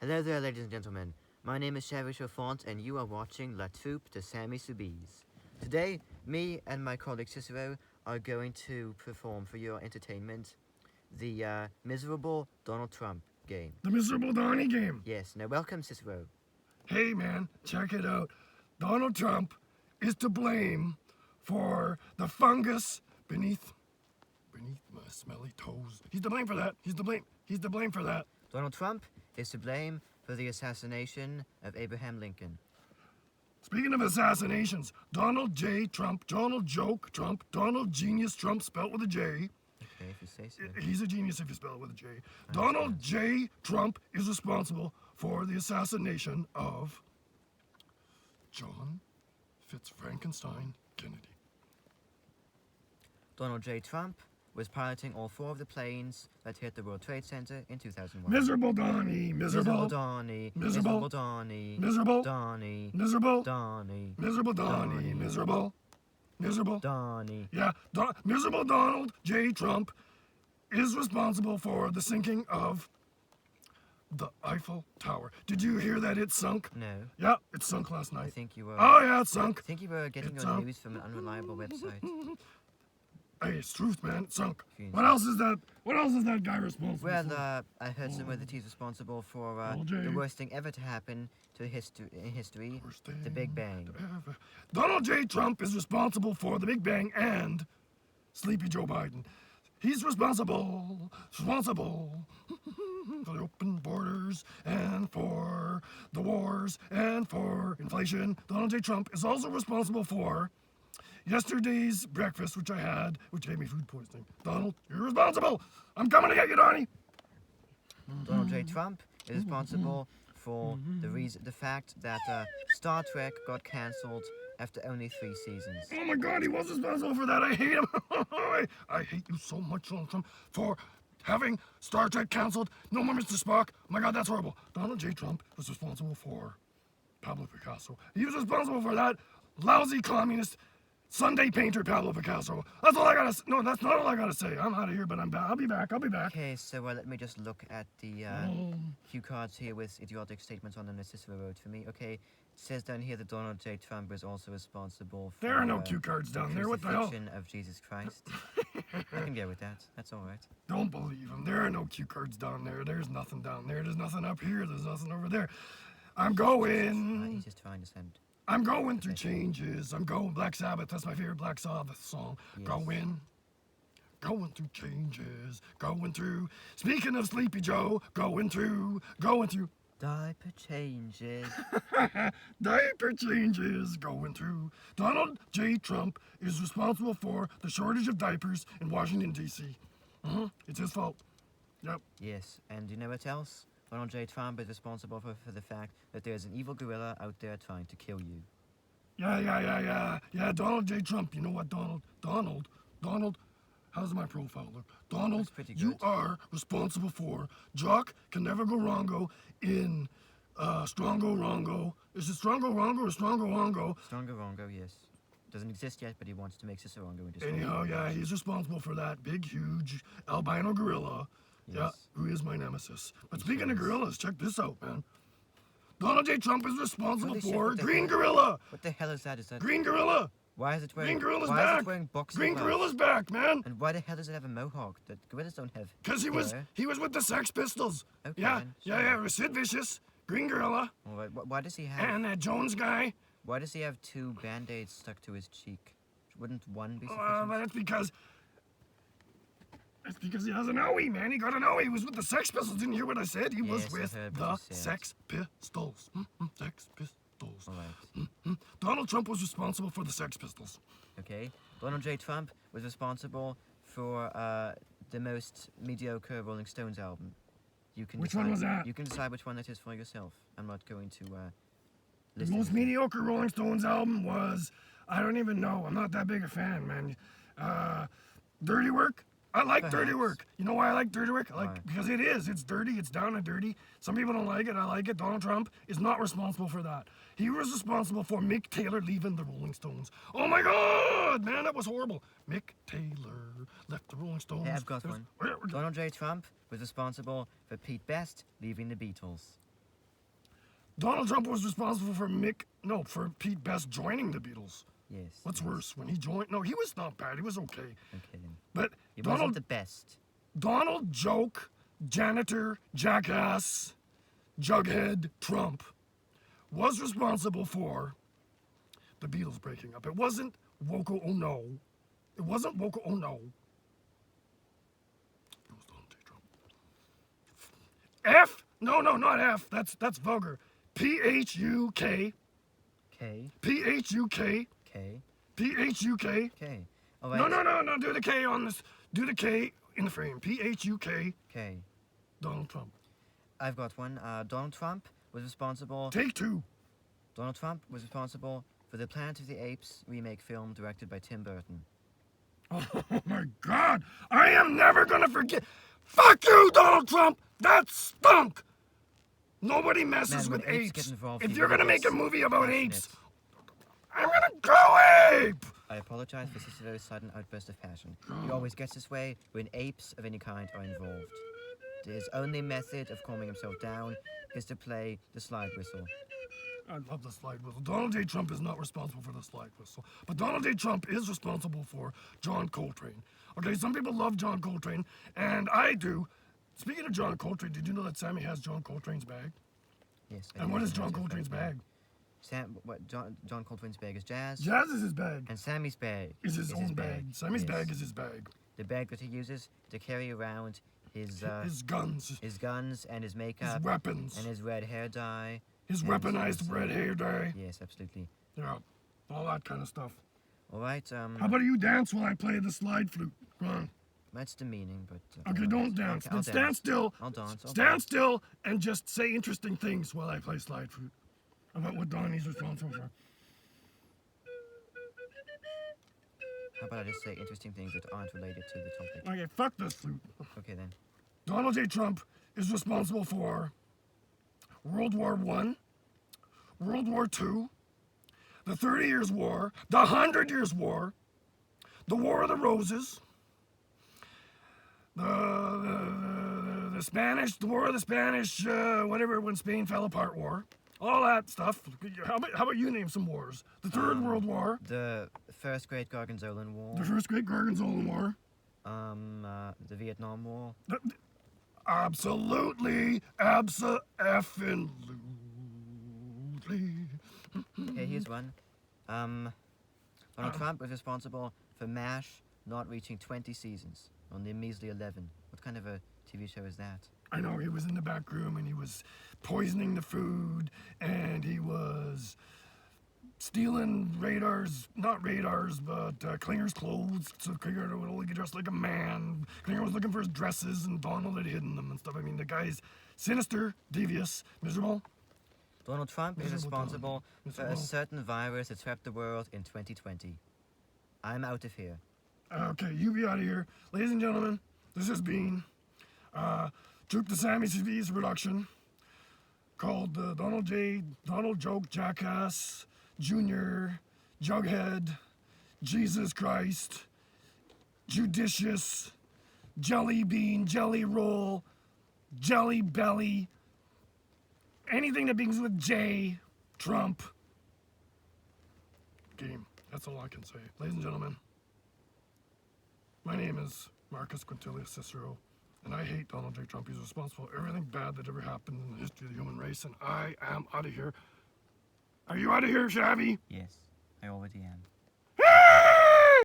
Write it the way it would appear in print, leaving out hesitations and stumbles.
Hello there, ladies and gentlemen. My name is Sherry Chauffant, and you are watching La Troupe de Sammy Soubise. Today, me and my colleague Cicero are going to perform for your entertainment the miserable Donald Trump game. The miserable Donnie game. Yes, now welcome, Cicero. Hey man, check it out. Donald Trump is to blame for the fungus beneath my smelly toes. He's to blame for that. He's to blame for that. Donald Trump is to blame for the assassination of Abraham Lincoln. Speaking of assassinations, Donald J. Trump, Donald Joke Trump, Donald Genius Trump, spelled with a J. Okay, if you say so. He's a genius if you spell it with a J. Donald J. Trump is responsible for the assassination of John Fitzfrankenstein Kennedy. Donald J. Trump was piloting all 4 of the planes that hit the World Trade Center in 2001. Miserable Donnie, miserable Donnie, Miserable. Donnie, Miserable. Donnie, miserable Donnie, miserable Donnie, miserable. Donnie. Yeah, miserable Donald J. Trump is responsible for the sinking of the Eiffel Tower. Did you hear that it sunk? No, Yeah, it sunk last I night. think you were. Oh yeah, it sunk. I think you were getting It's your up. news from an unreliable website. Hey, it's truth, man. It sunk. Jeez. What else is that guy responsible Well, for? I heard somewhere that he's responsible for OJ. the worst thing ever to happen to in history, Worst the thing Big Bang. ever. Donald J. Trump is responsible for the Big Bang and Sleepy Joe Biden. He's responsible for the open borders and for the wars and for inflation. Donald J. Trump is also responsible for yesterday's breakfast, which I had, which gave me food poisoning. Donald, you're responsible. I'm coming to get you, Donnie. Donald J. Trump is responsible for the fact that Star Trek got cancelled after only 3 seasons. Oh my God, he was responsible for that. I hate him. I hate you so much, Donald Trump, for having Star Trek canceled. No more Mr. Spock. Oh my God, that's horrible. Donald J. Trump was responsible for Pablo Picasso. He was responsible for that lousy communist Sunday painter Pablo Picasso. That's all I gotta say. No, that's not all I gotta say. I'm out of here, but I'm back. I'll be back. Okay, so let me just look at the cue cards here with idiotic statements on them that Cicero wrote for me. Okay, it says down here that Donald J. Trump is also responsible for There are no cue cards down there. What the hell? crucifixion of Jesus Christ. I can go with that. That's all right. Don't believe him. There are no cue cards down there. There's nothing down there. There's nothing up here. There's nothing over there. I'm going. He's just trying to send. I'm going through changes. I'm going Black Sabbath. That's my favorite Black Sabbath song. Yes. Going through changes. Going through. Speaking of Sleepy Joe, going through. Diaper changes. Diaper changes. Going through. Donald J. Trump is responsible for the shortage of diapers in Washington, D.C. It's his fault. Yep. Yes, and you know what else? Donald J. Trump is responsible for the fact that there's an evil gorilla out there trying to kill you. Yeah, Donald J. Trump. You know what, Donald, how's my profile look? Donald, That's pretty you good. are responsible for Jock Can Never Go Wrongo in Strongo Rongo. Is it Strongo Rongo or Strongo Wongo? Stronger Rongo, yes. Doesn't exist yet, but he wants to make Cicerongo into Anyhow, Strongo. yeah, he's responsible for that big, huge albino gorilla. Yeah, Yes. who is my nemesis. But He speaking sure of is. gorillas, check this out, man. Donald J. Trump is responsible Holy shit, for what the Green hell? Gorilla. What the hell is that? Is that Green Gorilla. why is it wearing? Green Gorilla's why back. is it wearing boxing Green gloves? Gorilla's back, man. And why the hell does it have a mohawk? That gorillas don't have. Because he was with the Sex Pistols. Okay, Yeah, then, yeah, sure. Sid Vicious, Green Gorilla, All right, why does he have? and that Jones guy. Why does he have 2 band-aids stuck to his cheek? Wouldn't one be But sufficient? that's because he has an OE, man. He got an OE. He was with the Sex Pistols. Didn't you hear what I said? He was Yes, I with heard the what you said. Sex Pistols. Sex Pistols. All right. Donald Trump was responsible for the Sex Pistols. Okay. Donald J. Trump was responsible for the most mediocre Rolling Stones album. You can Which decide, one was that? You can decide which one that is for yourself. I'm not going to The listen. most mediocre Rolling Stones album was, I don't even know. I'm not that big a fan, man. Dirty Work. I like Dirty Perhaps. Work. You know why I like Dirty Work? I Why? like because it is. It's dirty. It's down and dirty. Some people don't like it. I like it. Donald Trump is not responsible for that. He was responsible for Mick Taylor leaving the Rolling Stones. Oh my God, man, that was horrible. Mick Taylor left the Rolling Stones. Hey, I've got There's- one. Donald J. Trump was responsible for Pete Best leaving the Beatles. Donald Trump was responsible for Pete Best joining the Beatles. Yes. What's yes. worse, when he joined? No, he was not bad. He was okay. Okay then. But He wasn't Donald the best. Donald Joke, Janitor, Jackass, Jughead Trump was responsible for the Beatles breaking up. It wasn't Woko Oh No. It wasn't Woko Oh No. It was Donald J. Trump. F? No, not F. That's vulgar. P-H-U-K. K. P-H-U-K. K. P-H-U-K. K. All right. No. Do the K on this. Do the K in the frame. P-H-U-K. K. Donald Trump. I've got one. Donald Trump was responsible. Take two. Donald Trump was responsible for the Planet of the Apes remake film directed by Tim Burton. Oh my God! I am never gonna forget. Fuck you, Donald Trump. That stunk. Nobody messes Man, with when apes apes. get involved, If he you're really gonna make a gets movie about passionate. apes, I'm gonna go ape. I apologize for Cicero's sudden outburst of passion. He always gets this way when apes of any kind are involved. His only method of calming himself down is to play the slide whistle. I love the slide whistle. Donald J. Trump is not responsible for the slide whistle, but Donald J. Trump is responsible for John Coltrane. Okay, some people love John Coltrane, and I do. Speaking of John Coltrane, did you know that Sammy has John Coltrane's bag? Yes. I And do what is think John that's his Coltrane's bag? John Coltrane's bag is jazz. Jazz is his bag. And Sammy's bag Is his own bag. Sammy's Yes. bag is his bag. The bag that he uses to carry around his Guns. his guns and his makeup His weapons. and his red hair dye. His and weaponized his, red hair dye. Yes, absolutely. Yeah. All that kind of stuff. All right. How about you dance while I play the slide flute? Come on. That's demeaning, but. Okay, don't dance. Okay, I'll Then stand dance. still. I'll dance. I'll Stand dance. still and just say interesting things while I play slide flute about what Donnie's responsible for. How about I just say interesting things that aren't related to the topic? Okay, fuck this flute. Okay then. Donald J. Trump is responsible for World War I, World War II, the 30 Years' War, the 100 Years' War, the War of the Roses, the Spanish, the War of the Spanish, whatever, when Spain fell apart war. All that stuff. How about you name some wars? The Third World War, The First Great Garganzolan War. the First Great Garganzolan War. The Vietnam War. Absolutely, abso-effing-lutely. Okay, here's one. Donald Trump was responsible for MASH not reaching 20 seasons, only a measly 11. What kind of a TV show is that? I know, he was in the back room and he was poisoning the food and he was stealing not radars, but Klinger's clothes. So Klinger would only get dressed like a man. Klinger was looking for his dresses and Donald had hidden them and stuff. I mean, the guy's sinister, devious, miserable. Donald Trump is Miserable responsible Donald. for a Miserable. certain virus that swept the world in 2020. I'm out of here. Okay, you be out of here. Ladies and gentlemen, this has been Troop the Sammy CV's production called Donald Joke, Jackass, Junior, Jughead, Jesus Christ, Judicious, Jelly Bean, Jelly Roll, Jelly Belly, anything that begins with J, Trump. Game. That's all I can say. Ladies and gentlemen, my name is Marcus Quintilius Cicero, and I hate Donald J. Trump. He's responsible for everything bad that ever happened in the history of the human race, and I am out of here. Are you out of here, Shabby? Yes, I already am.